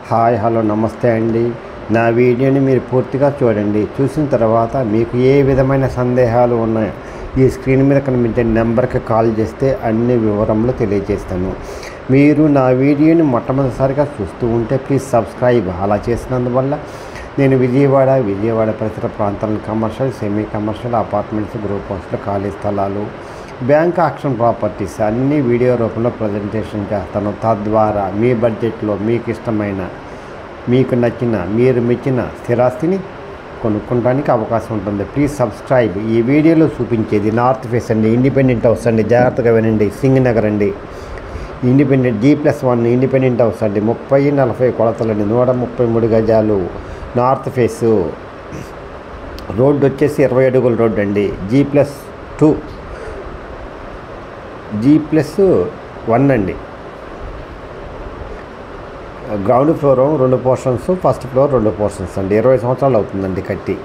Hi hello నమస్తే అండి. నా వీడియోని మీరు పూర్తిగా చూడండి. చూసిన తర్వాత మీకు ఏ విధమైన సందేహాలు ఉన్నాయో ఈ స్క్రీన్ మీద కనిపించే నెంబర్కి కాల్ చేస్తే అన్ని వివరములు తెలియజేస్తాను. మీరు నా వీడియోని మొట్టమొదటిసారిగా చూస్తూ ఉంటే ప్లీజ్ సబ్స్క్రైబ్. అలా చేసినందువల్ల నేను విజయవాడ పరిసర ప్రాంతాలను commercial, semi commercial, apartments, group హౌస్లు, ఖాళీ స్థలాలు, బ్యాంక్ ఆక్షన్ ప్రాపర్టీస్ అన్ని వీడియో రూపంలో ప్రజెంటేషన్ చేస్తాను. తద్వారా మీ బడ్జెట్లో మీకు ఇష్టమైన, మీకు నచ్చిన, మీరు మెచ్చిన స్థిరాస్తిని కొనుక్కోవడానికి అవకాశం ఉంటుంది. Please subscribe. ఈ వీడియోలో చూపించేది నార్త్ ఫేస్ అండి, ఇండిపెండెంట్ హౌస్ అండి. జాగ్రత్తగా వినండి. సింగనగర్ అండి, ఇండిపెండెంట్ G+1 ఇండిపెండెంట్ హౌస్ అండి. 30-40 కొలతలండి, 133 గజాలు, నార్త్ ఫేసు. రోడ్డు వచ్చేసి 20 అడుగుల రోడ్డు అండి. G+1 అండి. Ground floor 2 portions, first floor 2 portions అండి. 20 సంవత్సరాలు అవుతుందండి కట్టి.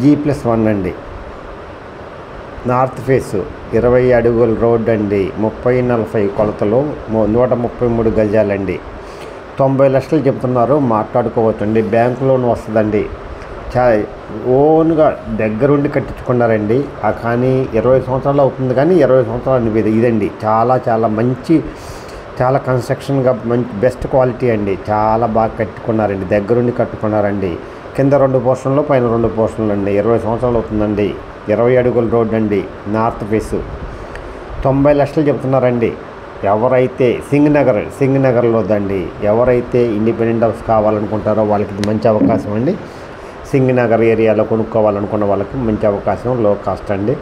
G+1 అండి. నార్త్ ఫేసు 20 అడుగుల రోడ్ అండి. 30-40 కొలతలు, 133 గజాలండి. 90 లక్షలు చెప్తున్నారు, మాట్లాడుకోవచ్చండి. బ్యాంక్ లోన్ వస్తుందండి. ఓన్గా దగ్గరుండి కట్టించుకున్నారండి. కానీ 20 సంవత్సరాలు అవుతుంది, కానీ 20 సంవత్సరాలు ఇదండి. చాలా మంచి, చాలా కన్స్ట్రక్షన్గా మంచి బెస్ట్ క్వాలిటీ అండి. చాలా బాగా కట్టుకున్నారండి, దగ్గరుండి కట్టుకున్నారండి. కింద 2 పోర్షన్లు, పైన 2 పోర్షన్లు అండి. 20 సంవత్సరాలు అవుతుందండి. 20 అడుగుల రోడ్ అండి, నార్త్ ఫేసు. 90 లక్షలు చెప్తున్నారండి. ఎవరైతే సింగనగర్లో దండి, ఎవరైతే ఇండిపెండెంట్ హౌస్ కావాలనుకుంటారో వాళ్ళకి ఇది మంచి అవకాశం అండి. సింగనగర్ ఏరియాలో కొనుక్కోవాలనుకున్న వాళ్ళకి మంచి అవకాశం, లో కాస్ట్ అండి.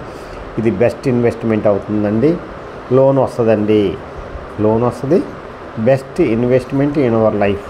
ఇది బెస్ట్ ఇన్వెస్ట్మెంట్ అవుతుందండి. లోన్ వస్తుంది, best investment in our life.